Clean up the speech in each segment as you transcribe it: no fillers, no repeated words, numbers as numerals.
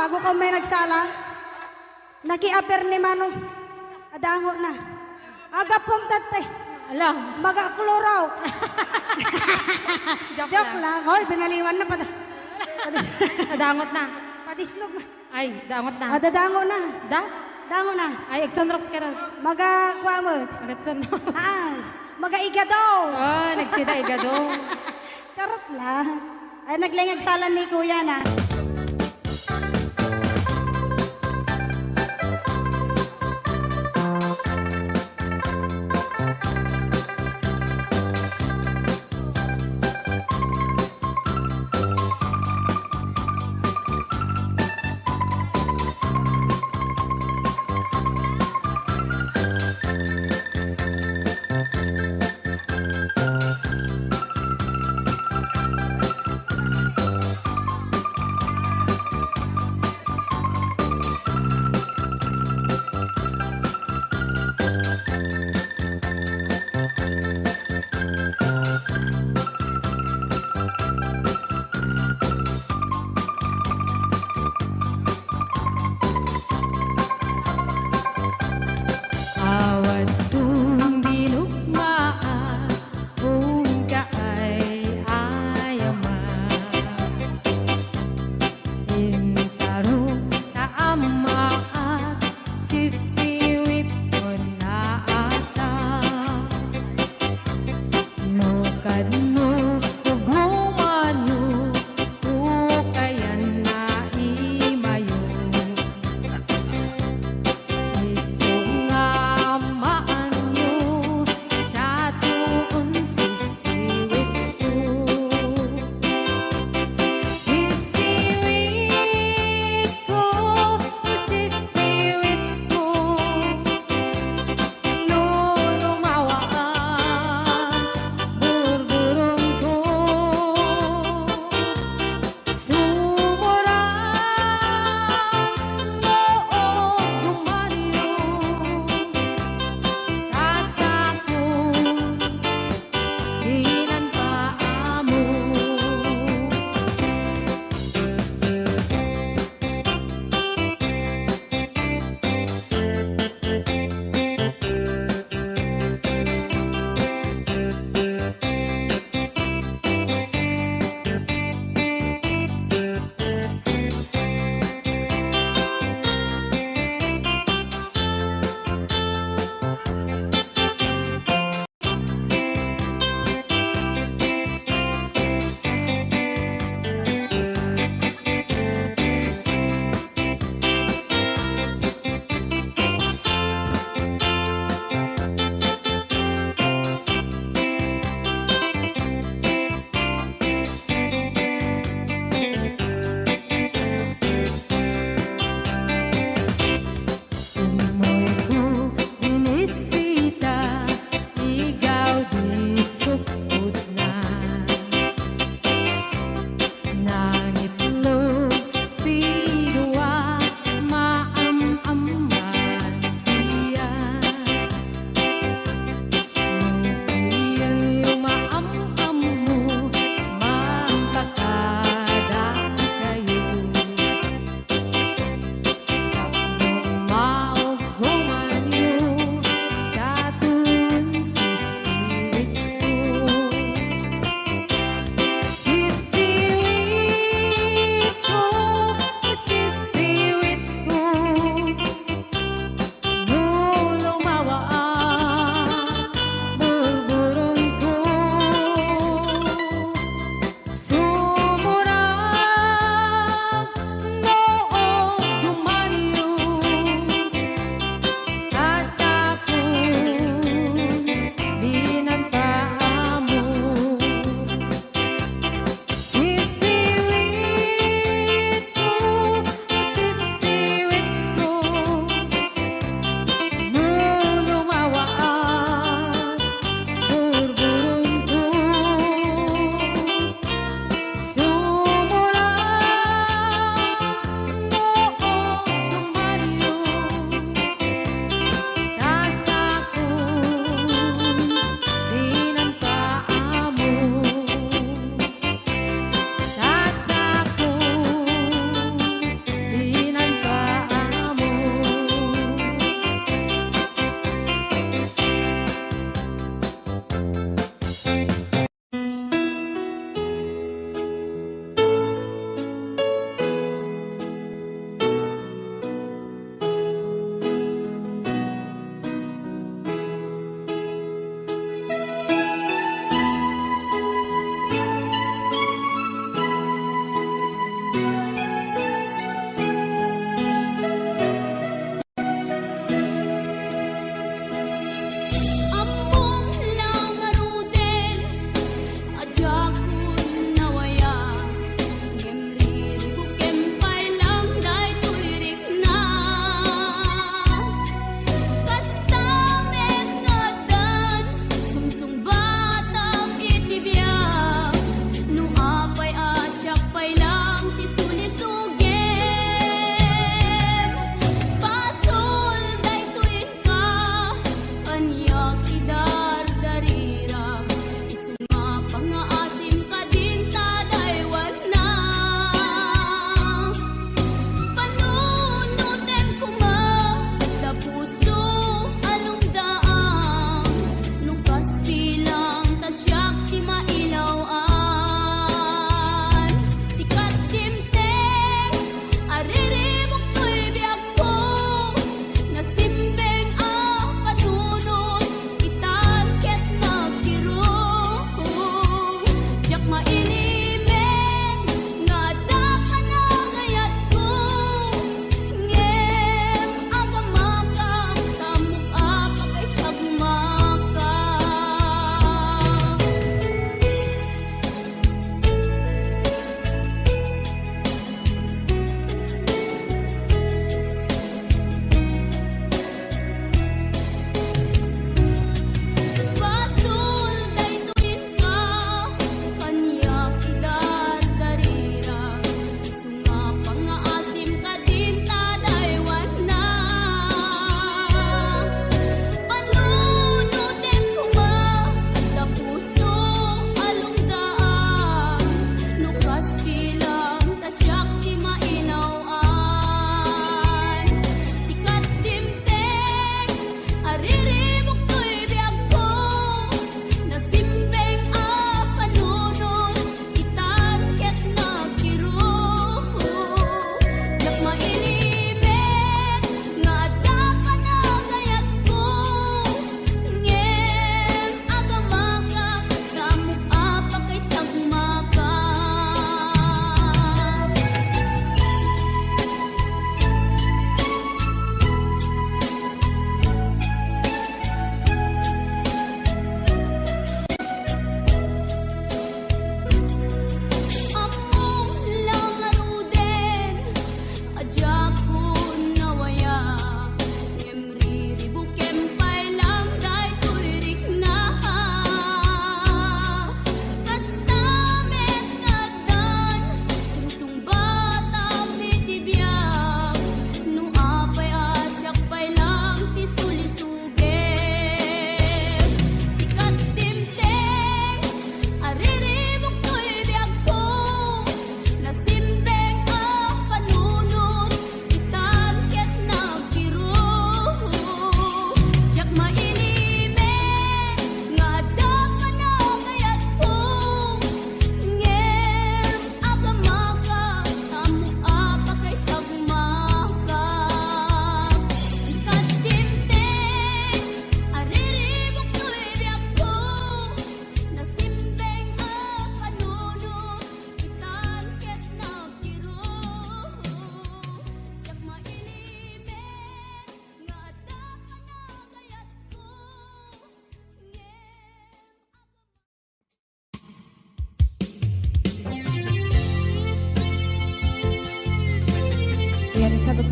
bago ka may nagsala. Naki-aper ni Manong. Adango na. Aga pong tatay. Alam. Maga-klorox. Joke lang. lang. Hoy, binaliwan na pa. Nadangot na. Padisnog na. Ay, dangot na. Dadango na. Da? Dango na. Ay, Exonrox ka rin. Maga-kwamot. Agatson. Maga-igadaw. Oh, nagsida igado. Karot lang. Ay, naglingag salan ni Kuya na.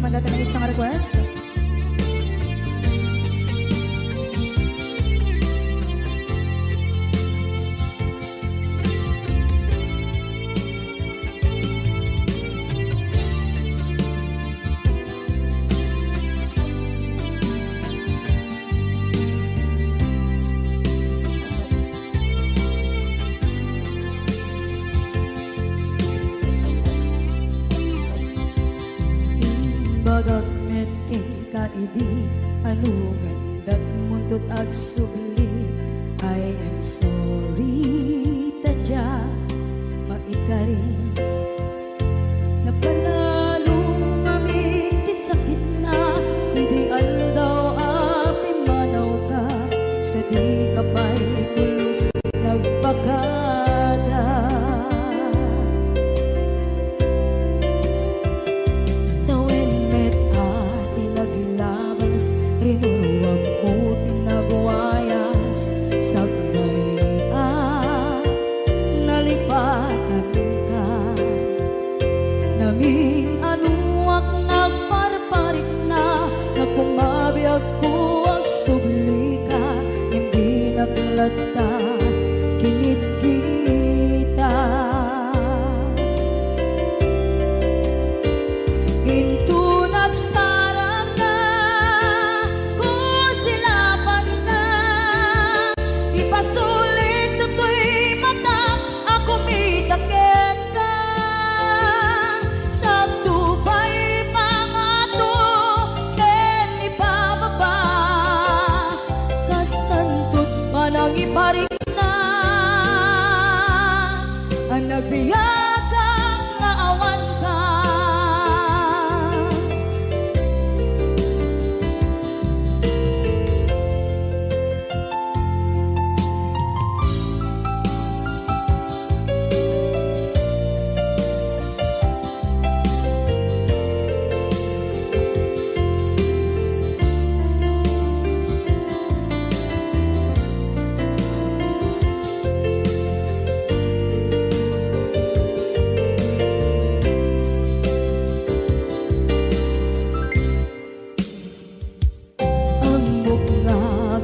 kumanda ng isang request. Bagat met kay kaidi ano gandat muntot ag subli. I am sorry tadya maikari napanalo kami kisakit na ideal daw api manaw ka sa di kapay pulos nagpakada. Rinuruwag ko tinagwayas sablay nalipatan ka naming anuak nagparparit na nagkumabiyag ko ang subli ka hindi naglata kinit kita into nagsarap na sulit to'y mata ako mitakit ka sa tubay pangato ken ipababa kastantot manang iparik na ang nagbiyagang nga awan ka.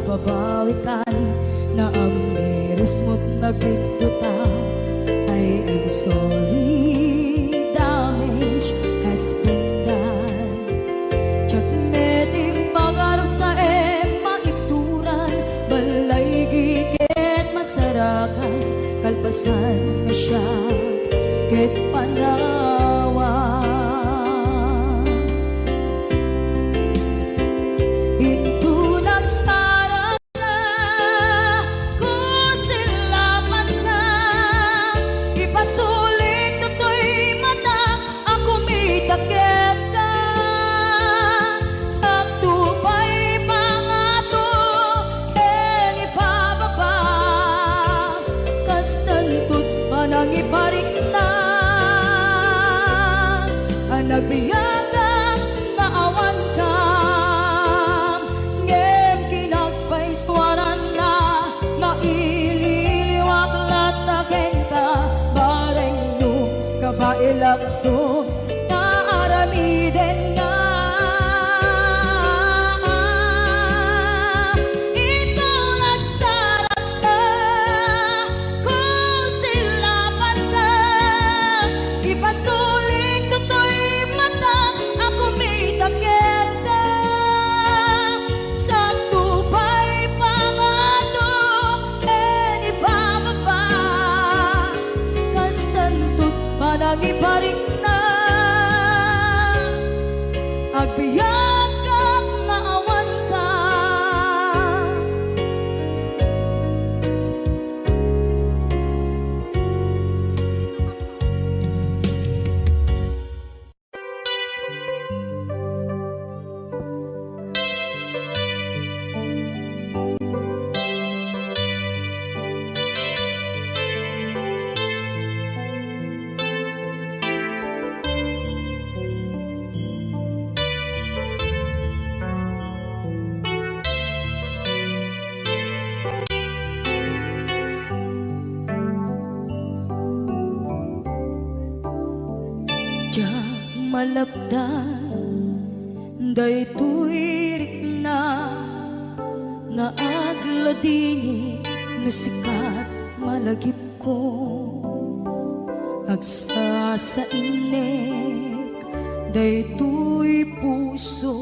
Babawikan na ang miris mo't nagpinduta. I am sorry, damage has been done. Tsak meting pangarap sa maituran, balay gigit masarakan, kalpasan na siya ket panawa. Into nagsarap pasulit to'y mata ako mitakit ka sa tubay pangato ken ipababa kastantot manang iparik na ang nagbiyagang naawan ka ngem kinagpaiswanan na maililiwak lataken ka kabailak to naaramiden nga ikaw nagsarap ka kung silapan ka ipasulit to'y mata ako mitakit ka sa tubay pangato ken ibababa kastantot manang iparik na agbiyak kang naawan ka. malapdan daytoy rikna nga agladingi nga sikat malagip ko agsa sa inek daytoy puso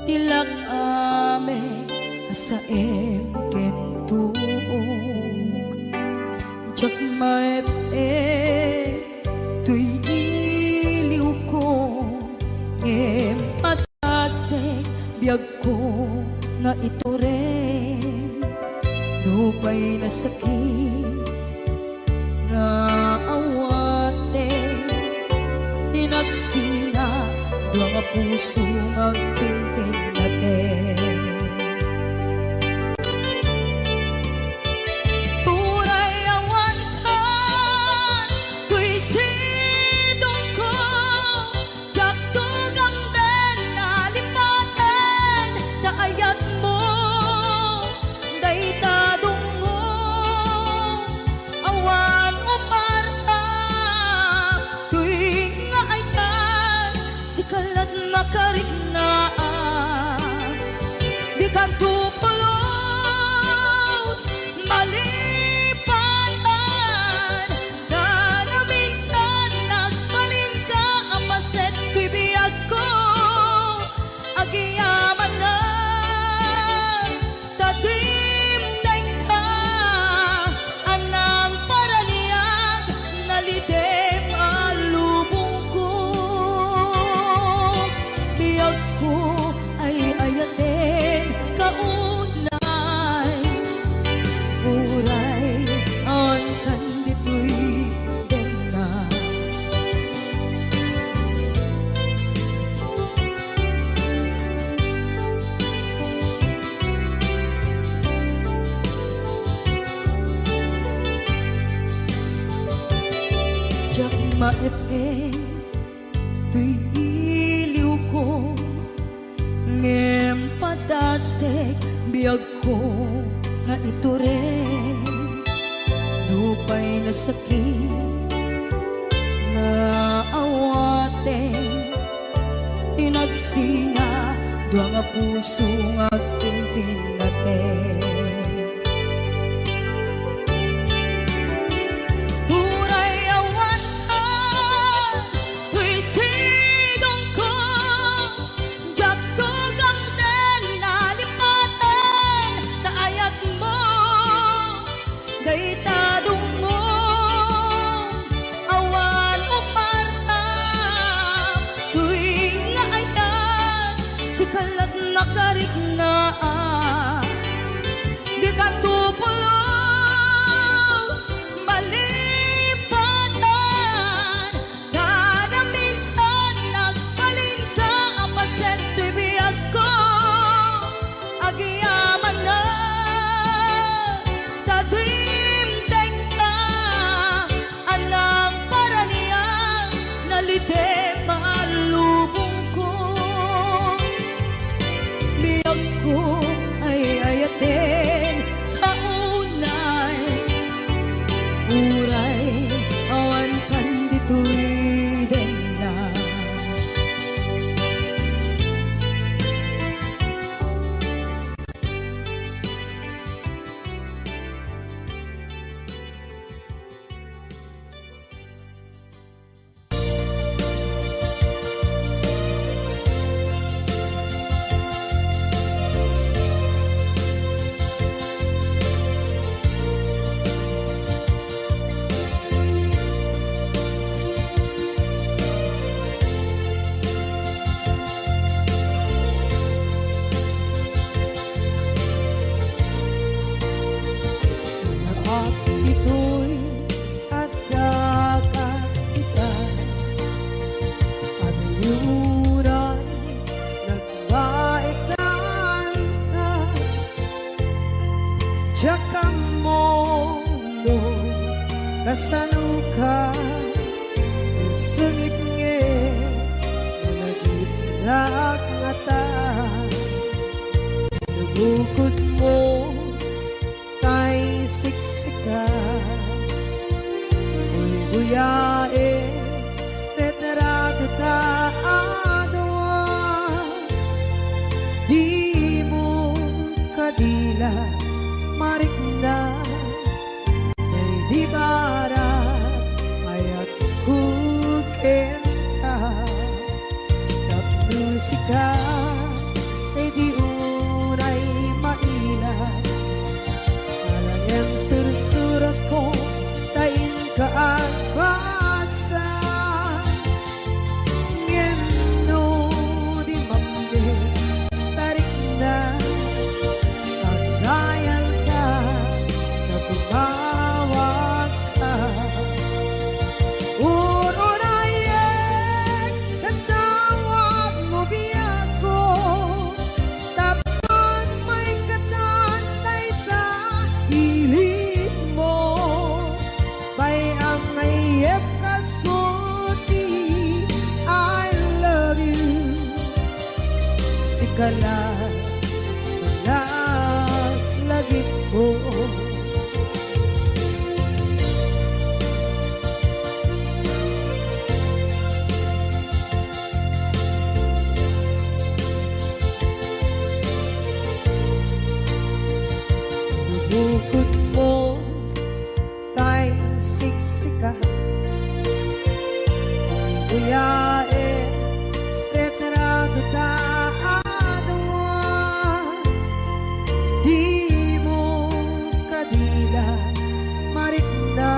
tilak ame asaem kentuog jak maep tuy iliw ko ngem patasek biyag ko nga ito rin lupay na sakit nga awate tinagsina dua nga puso magpimpin natin tunay awan ka tuy sidong ko jak tugang den nalipaten daayat mo daytadong mo awan umarta tuwing nga ay kan sikalat makariknaan di ka tupulos malipatan na minsan nagbalin ka ang paset tuy biyag ko agiyaman na tadimdeng ka anang paraniyag nalidem alubong ko biyag ko ay ayatin kaunay uray ang kandito'y denga jak maepeng tuy iliw ko ngem padasek biyag ko nga ito rin lupay na sakit nga awaten tinagsina dua nga puso nga pimpin natin Turay awan ka, tuy sidong ko, jak tugang den nalipaten, daayat mo, daytadong mo, awan umarta, tuwing nga ay kan, sikalat nakariknaan, di ka tupulos malipatan kada minsan nagbalin ka ang paset tuy biyag ko agiyaman na tadimdeng ka anang paraniyang nalidem alubong ko biyag ko ay ayatin kaunay uray awan kandito'y denga at ito'y agkakapitan at yuray nagbaiklan ka tsaka mo no kasanuka sungit nge nagitrak nga ta nabukod mo tay siksika Uy buyae tetrago ta adwa marikna ay di barat ayat kuken ka kat musika ay di unay maila alang yang sursurat ko tain ka ang basa ngeno di mamde tarik na pagdayal ka na tumawag ka urunayek katawag mo biyako tapon may katantay sa hilig mo bay ang mayep kaskuti I love you sikala lagi ko bukod mo tay siksika buyae retrado ta adwa di mo kadila marikna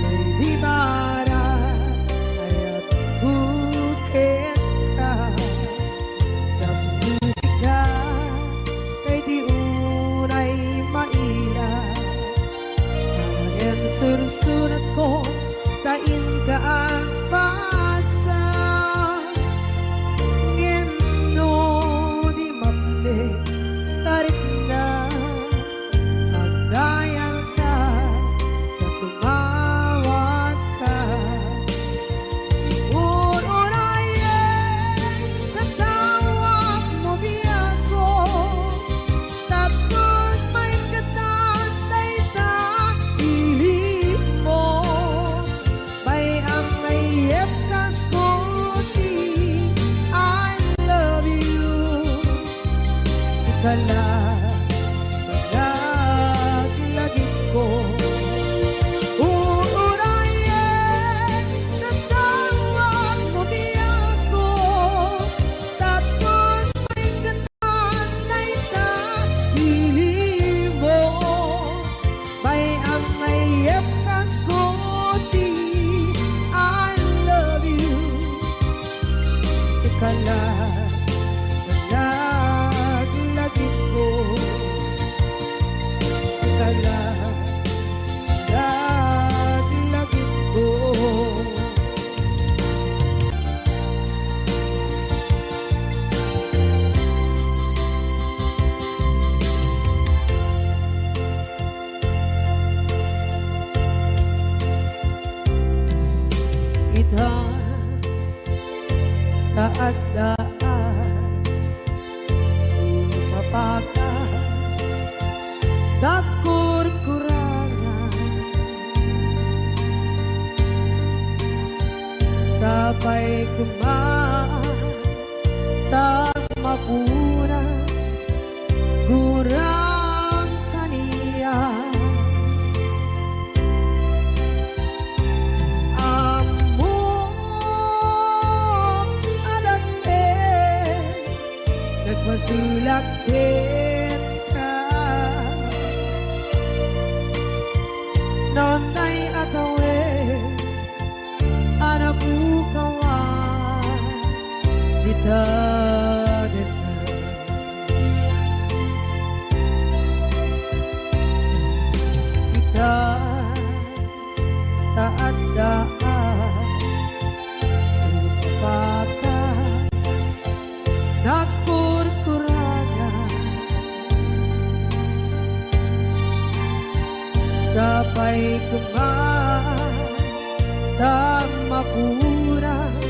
ay di bara ayat bukit ka ng musika ay di unay maila ang sursurat ko tain ka ang basa ngeno di mamde tarik na magdayal ka na tumawag ka urunayek katawag mo biyako tapos may katantay sa hilig mo bay ang mayep kaskuti I love you sikala lagi ko urunayek katawag mo biyako tapos may katantay sa hilig mo bay ang mayep kaskuti I love you sikala lagi ko sikala lagi ko ita taadaan sumapaka dakur-kurangan sabay kumaan tag mapunas gurang kaniya nagmasulakit ka nonday atawe anapukawan dita kita taadaan supaka nakur-kurangan sabay kumaan tang mapuras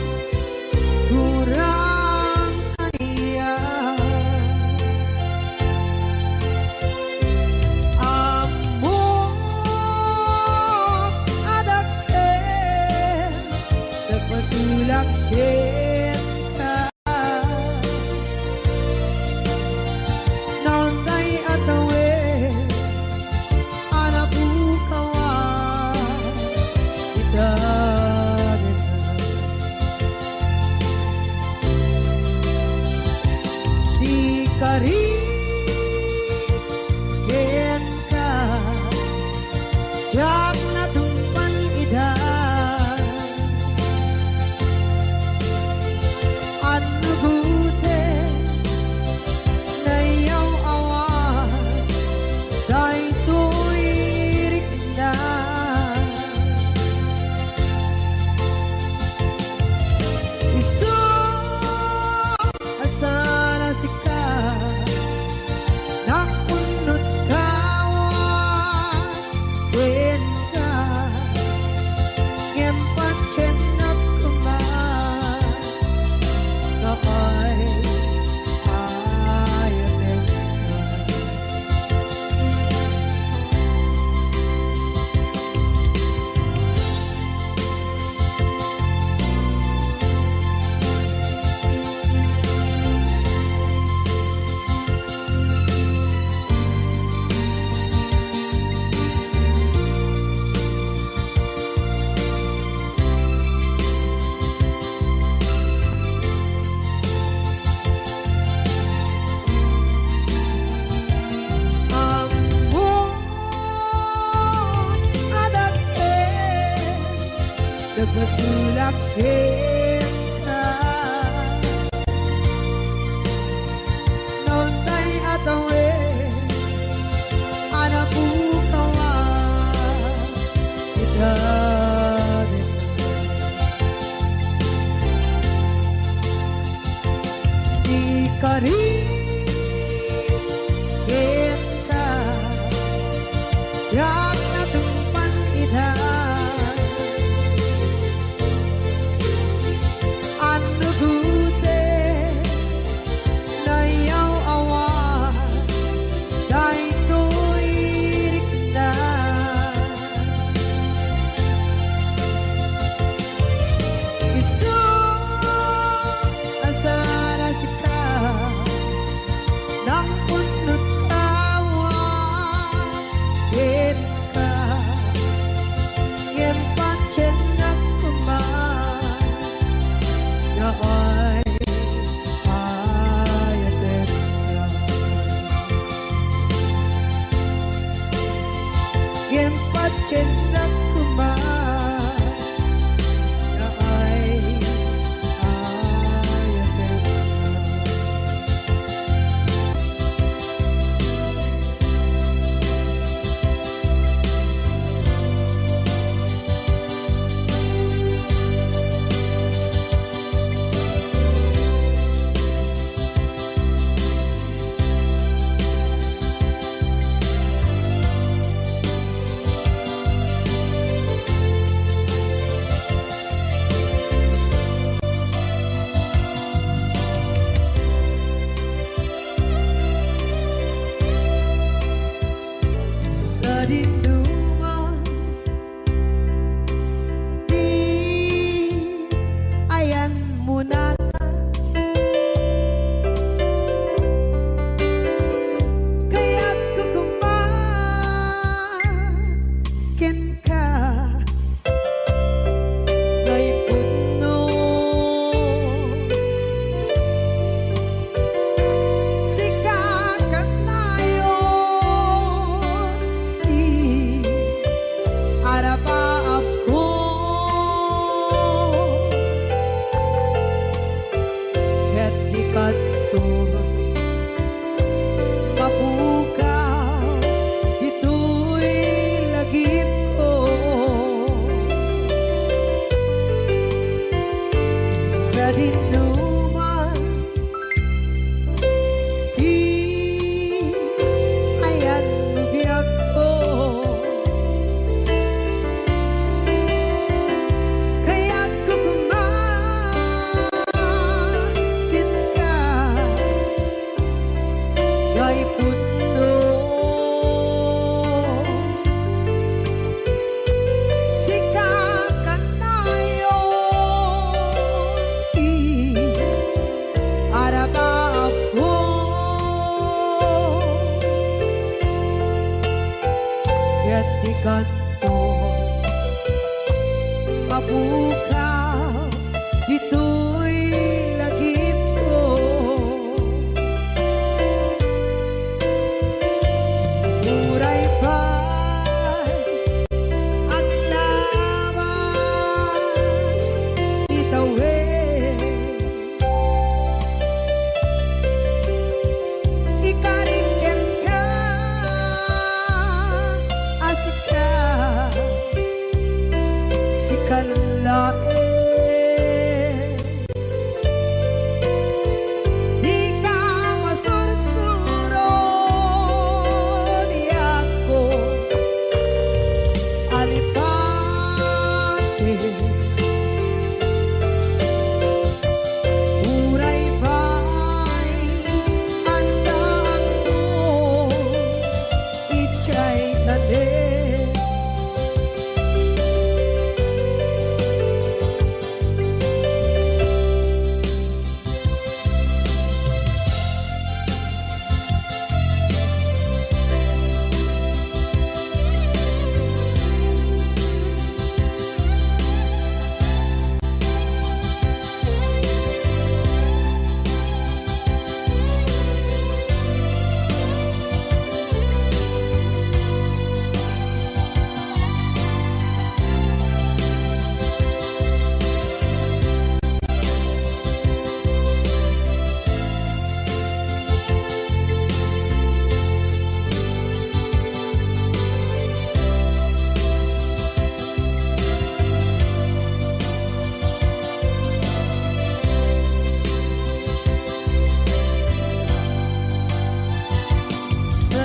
kurang kaniya amok adake nagmasulakit ka nonday at Nasulak kita Noon tayo atawin Anak bukawa Kita din Di ka rin kita Diyak na tumpan ita Ano gute na yaw awa Dahil tuirik na Isu asara sika Nang punot tawa Kita Ngempat cenak kuman Yaay ayaten na Ngempat cenak kuman Yaay ayaten na Sa dinduman Di ayan mo na Kaya't kukumakin ka Ngay puno Sikakat tayo Di arapaap ko Ket di kadto mabukaw Ito'y lagip ko Sa dinuman Di ayan biyak ko Kaya't kukumakin ka Ngay puno Sikakat tayo Arabaap ko Kaya't di kanto mabukaw Ito'y lagip ko Muray pa'y ang lawas Itawin Ikariken ka Asika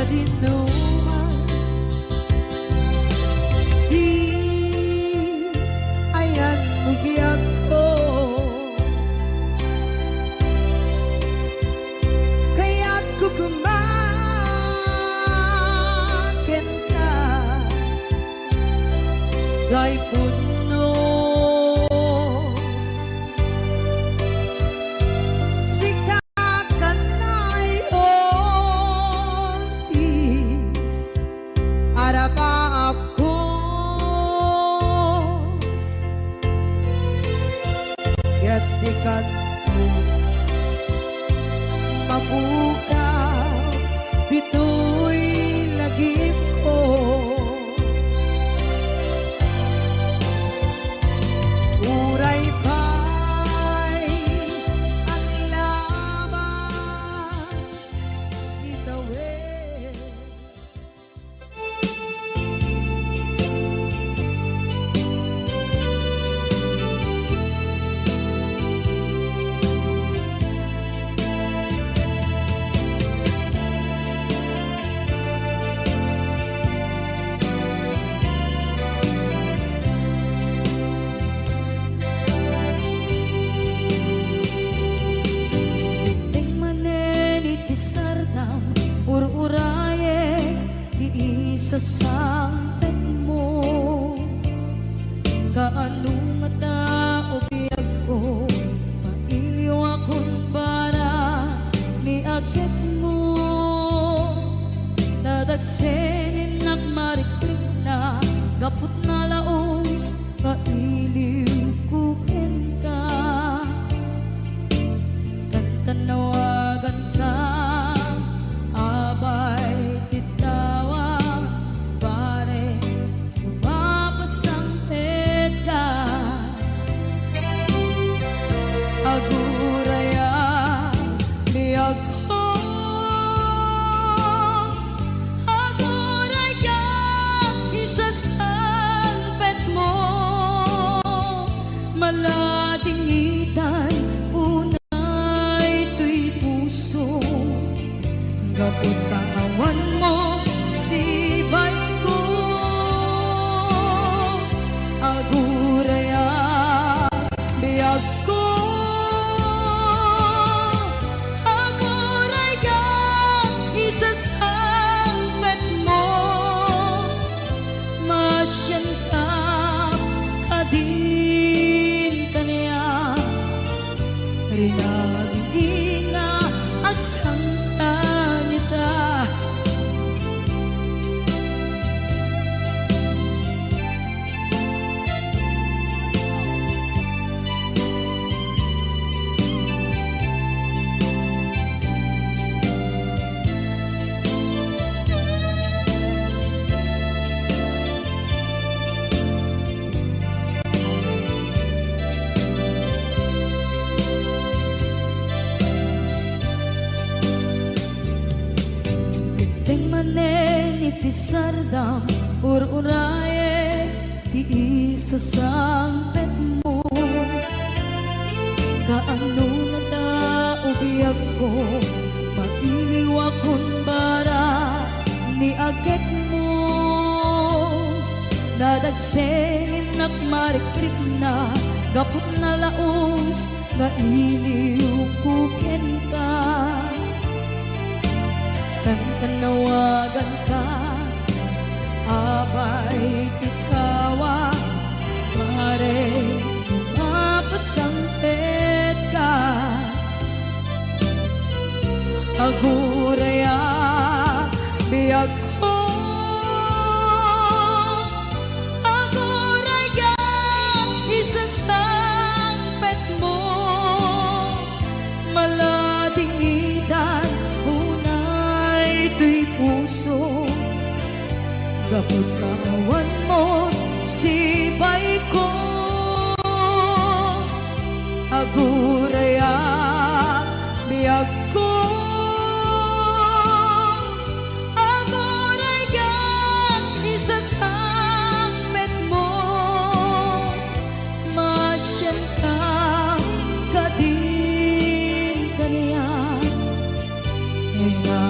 kadinuman di ayan bugyan ko kaya't kukumakin ka kay puno Gatikan mabukaw dito'y lagip ko uray pa'y ang labas itawid. Ur-uraye di isa sangpet mo kaano nga tao biyag ko mailiw akong para ni agit mo nadagsenin nagmariklik na gapot na laos kailiw kukin ka kantanawagan ka abay titawa pare lumapasang ka aguraya biyag ko aguraya isasangpet mo maladingitan unay tuy puso gapot kawan mo sibay ko aguraya biyag ko aguraya isasangpet mo masyan ka kadin kanya rinagin nga agsansanita Ting manen iti sardam ur-uraye di isa sangpet mo kaano na tao biyag ko mailiw akong bara ni agit mo nadagsenin nakmarikrik na gapot na laos nga iliw kukin ka kantanawagan ka abay tikawa pare mapasangpet ka aguraya biyag ko aguraya isasangpet mo maladingitan tuy puso gapot kawan mo sibay ko aguraya biyag ko aguraya isasangpet mo masyan ka kadin kaniya inga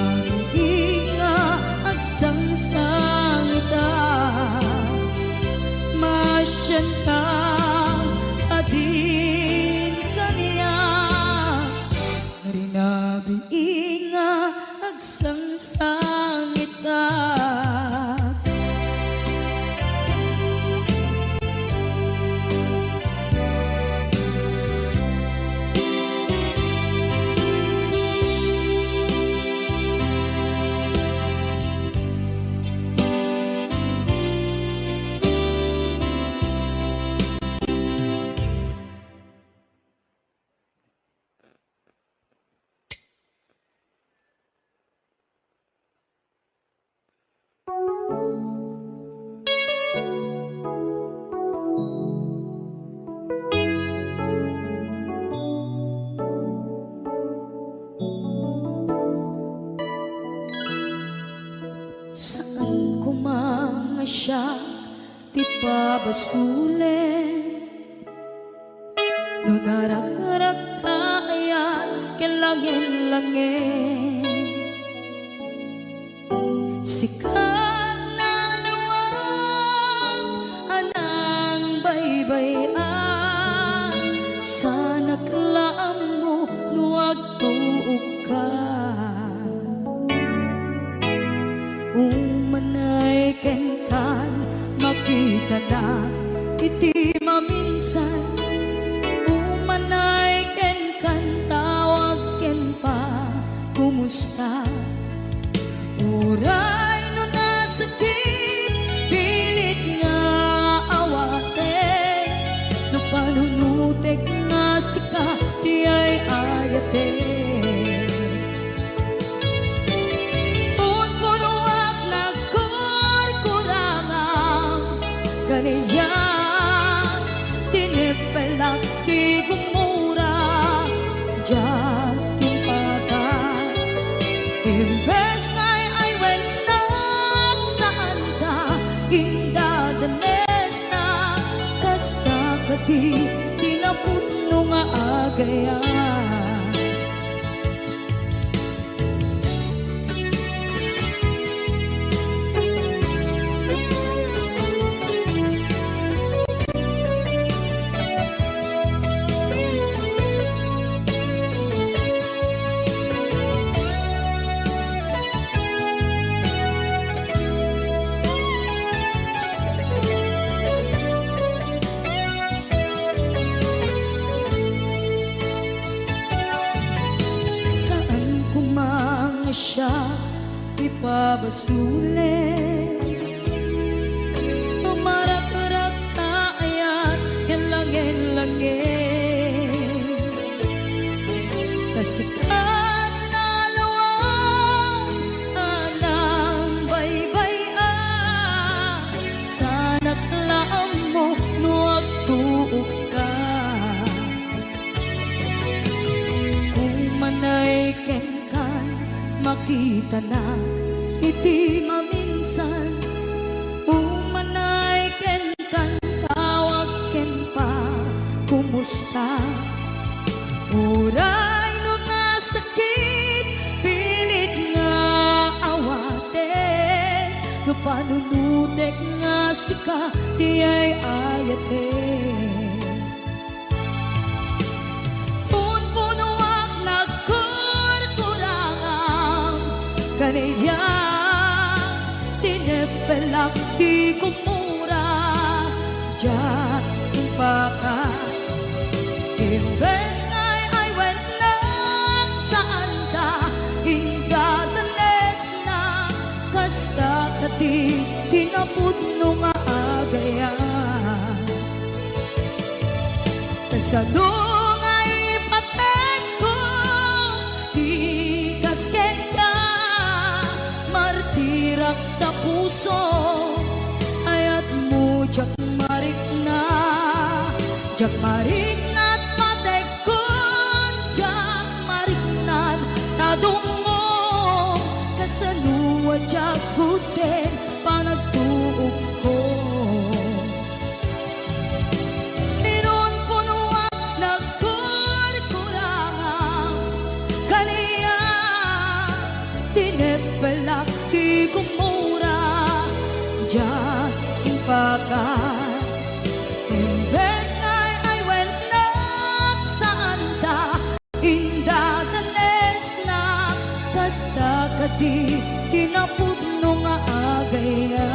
Saan ko mga siya di pabasulin? No narak-arak tayan kilangin-langin, sikat na lawag anang baybayan. Sana klaam mo nuwag tuog ka, umanay kenkan makita na iti maminsan. Umanay kenkan tawag ken pa kumusta. Uray no nasakit pilit nga awate, no panunutek nga sika di ay ayate. Punpunuak na kurkurangang ganiya, tinipelak di gumura diyan yung pata. Imbes ngay ay wenak saan ka indadanes na, kasta kati tinaputno nga agaya. Siya ipabasulit, tumarak-arak tayan kilangin-langin, kasikat na lawag anang baybayan. Sana klaam mo nuwag tuog ka, umanay kenkan makita na iti maminsan. Umanay ken kan tawag ken pa kumusta. Uray no nasakit pilit nga awate, no panunutek nga sika di ay ayate. Punpunuak na kaniya, tinepelak di kumura diyan yung baka. Imbes ngay ay wenak saan ka indadanes na, kasta kati tinaputno nga agaya. Tasadong ay paten ko di kasken ka, martirak na puso ayat mo jak marik na at patek ko, jak marik na tadungo kasaluwa jak kuten panagtuog ko. Inon punuak na kurkurangang kaniya, tinepelak di kumura diyan yung baka. Imbes ngay ay wenak saan ta indadanes na, kasta kati tinaputno nga agaya.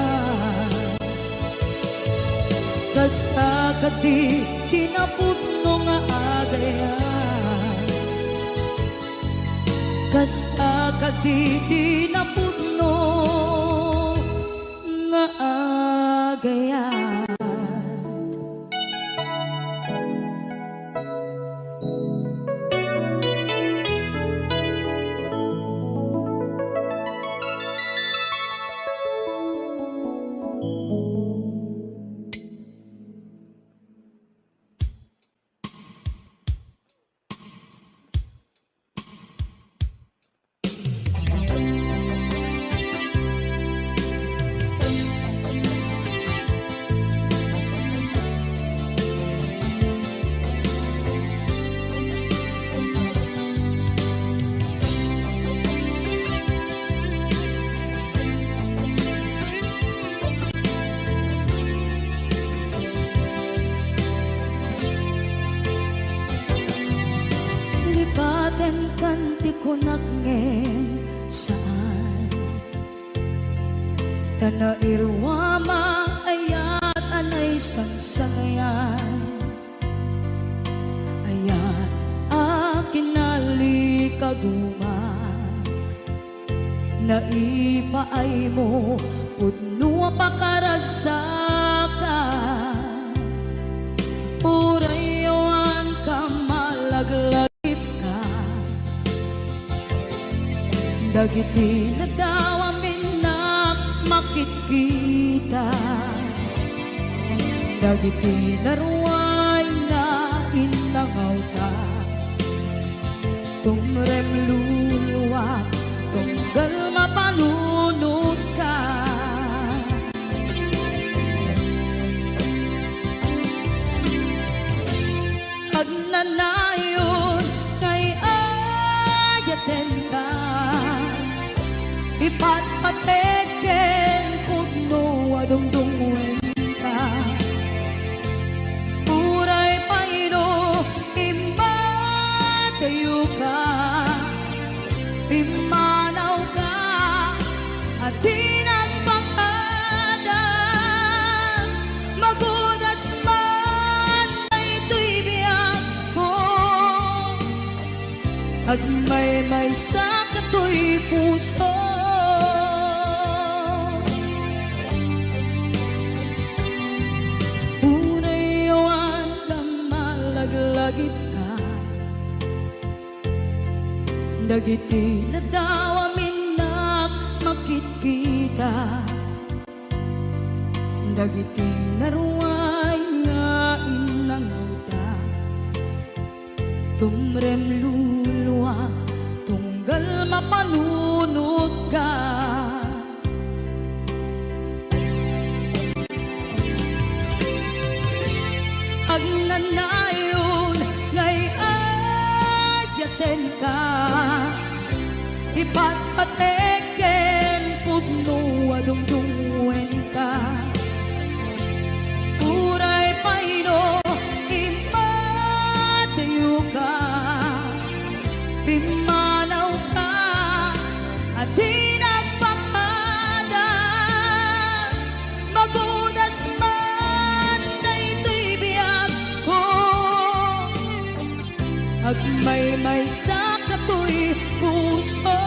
Kasta kati tinaputno nga agaya. Kasta kati tinaputno nga agaya. ganti ko nagngem saan tanairwama ayat anay sangsangyan ayat akinali kaguma naipaay mo pudno pakaragsakan urayawan ka malaglagip ka dagiti na daw amin na makikita dagiti naruay na inangaw ka tumrem luluwa tunggal mapalunod ka agnanayon kay ayaten ka ipatpateken pudno adungdungwen ka uray paino imbatayo ka imanaw ka at tinagpakada magudas man ay ito'y biyak ko at may sa kato'y puso unayawan ka malaglagip ka dagiti na daw amin na makikita dagiti naruay nga inanguta tumrem luluwa tunggal mapanunod ka agnanayon ngay ayaten ka ipatpateken pudno adungdungwen ka uray paino imatayo ka pimanaw ka at tinagpakada magudas man na ito'y biyak ko at may sa kato'y puso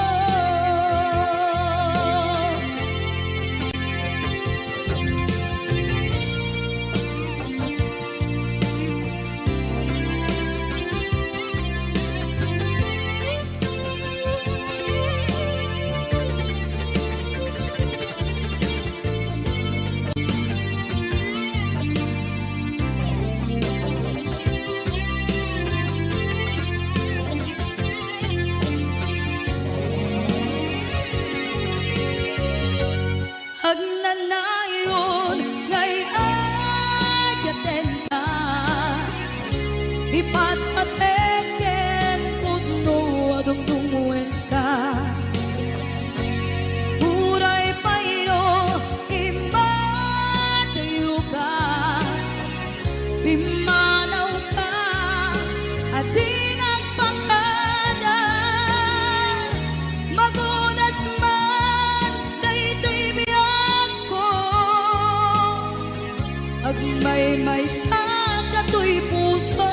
agnanayon ngay ayaten ka ipatpateken pudno adungdungwen ka uray paino imatayo ka pimanaw ka at tinagpakada magunas man na ito'y biyak ko at may sa kato'y puso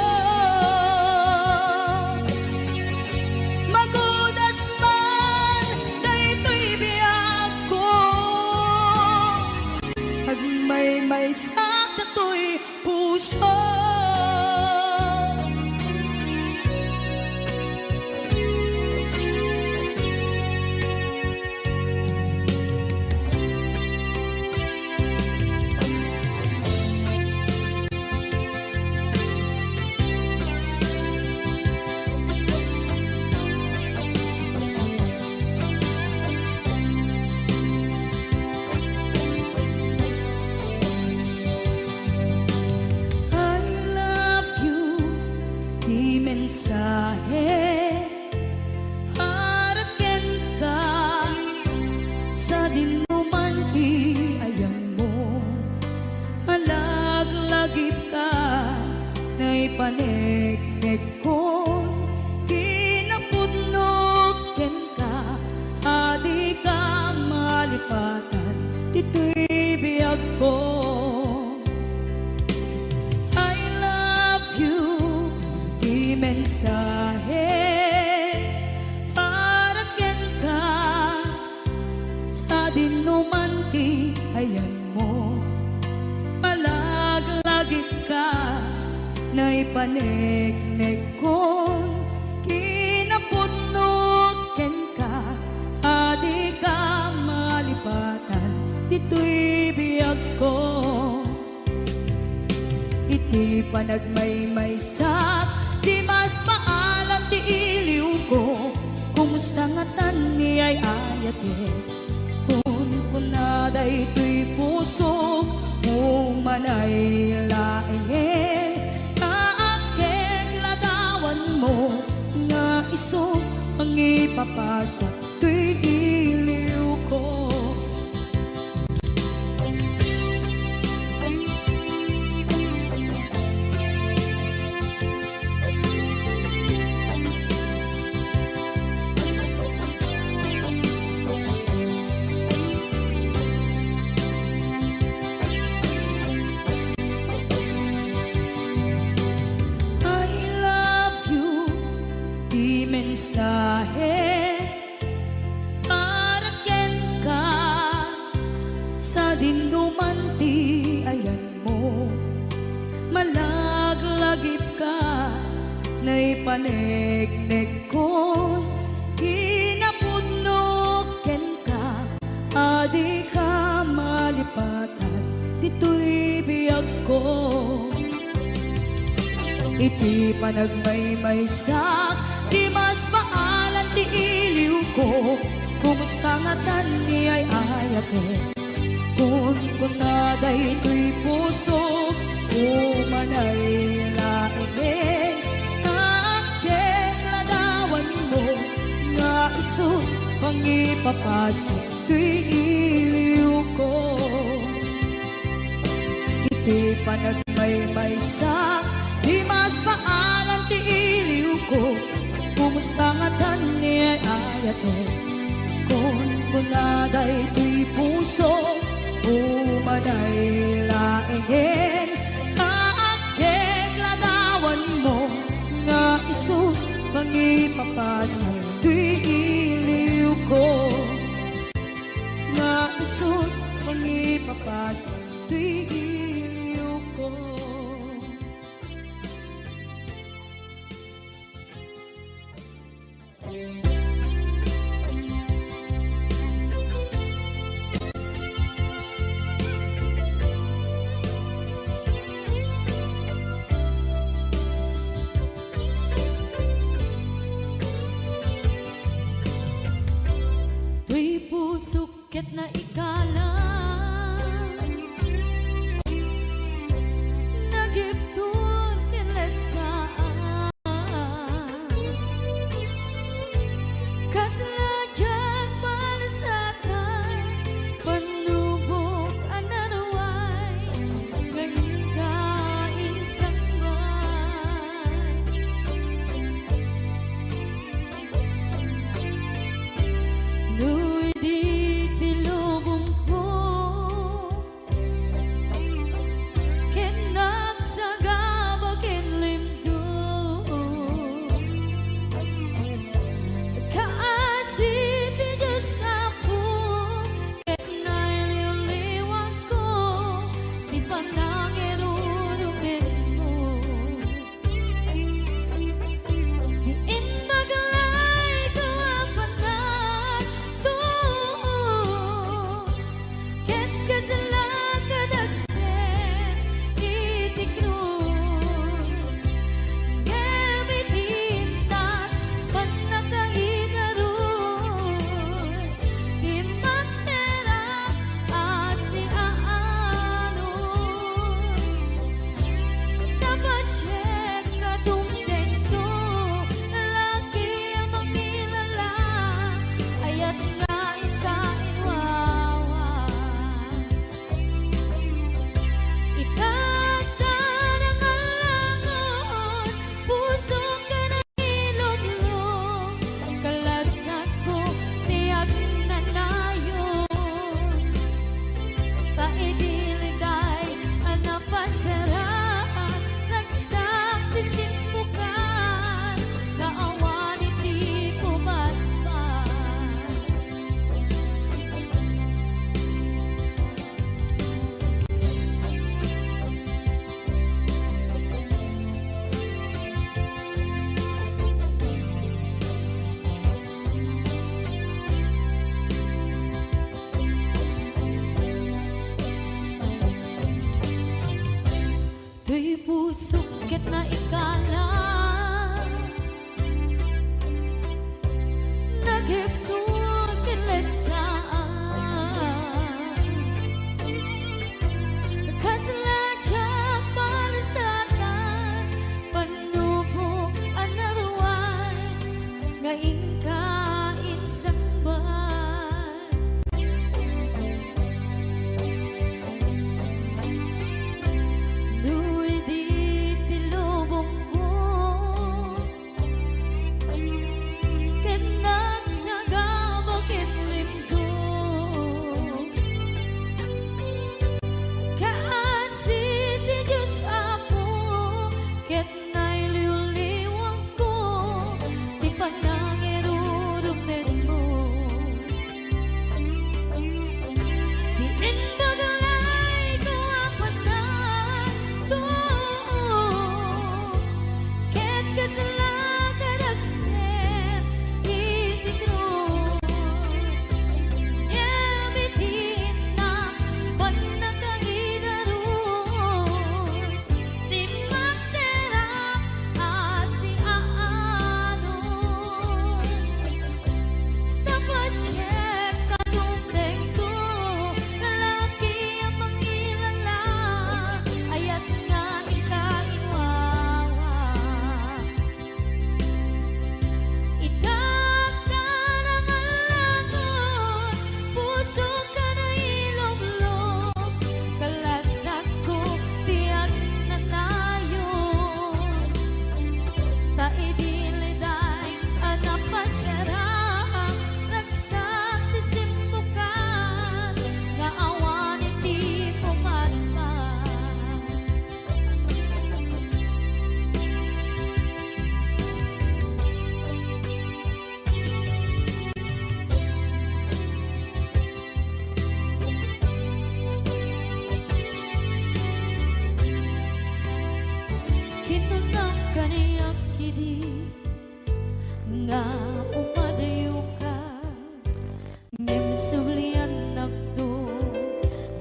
magudas man na ito'y biyak ko at may sa kato'y puso dinumanti ayan mo malaglagip ka na ipanegnek kon kinapudnoken ka adi ka malipatan dito'y biyag ko iti panagmaymaysak di mas maalam ti iliw ko kumusta nga tan ni ay ayate kun kunaday to'y puso umanay laeng kaaken ladawan mo nga iso ang ipapasa to'y iliw ko mensahe para ken ka sa dinumanti ayan mo malaglagip ka na ipanegnek kon kinapudnoken ka adi ka malipatan dito'y biyag ko iti panagmaymaysak di mas maalan ti iliw ko kumusta nga tan ni ay ayate kun kunaday to'y puso umanay laeng kaaken ladawan mo nga iso pangipapasa to'y iliw ko iti panagmaymaysak di mas maalan ti iliw ko kumusta nga tan ni ay ayate kun kunaday to'y puso umanay laeng kaaken ladawan mo nga iso pangipapasa to'y iliw ko nga iso pangipapasa to'y iliw ko To'y pusukit na ikalang nagiptur kinagkaan kasladyan palasakan panubok ananaway ngayon kain sangbay Nuy di tilubong ko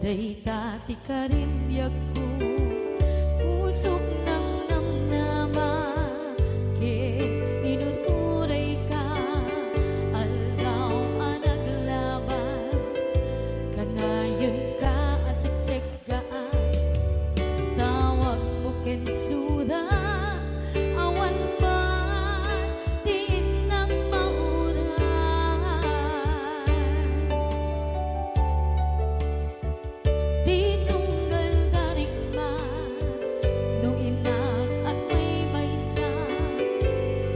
Day dati ka rin biyak ko, pusok ng namnama, ke inuturay ka, aldaw ang naglabas, kanayon ka asiksik ka, tawag mo kensuda, awan ba din ng mauran. Di tunggal darigman nung inak at may maysa,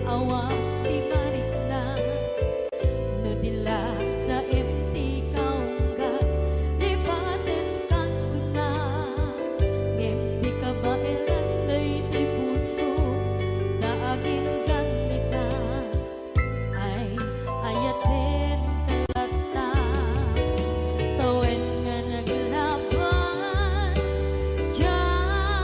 awang di marikna no dila sa empty kaungga, lipaten kanto na ngem di ka ba elanday ti puso na agin ganita ay ayaten kalata. Tawen nga naglabas dyan.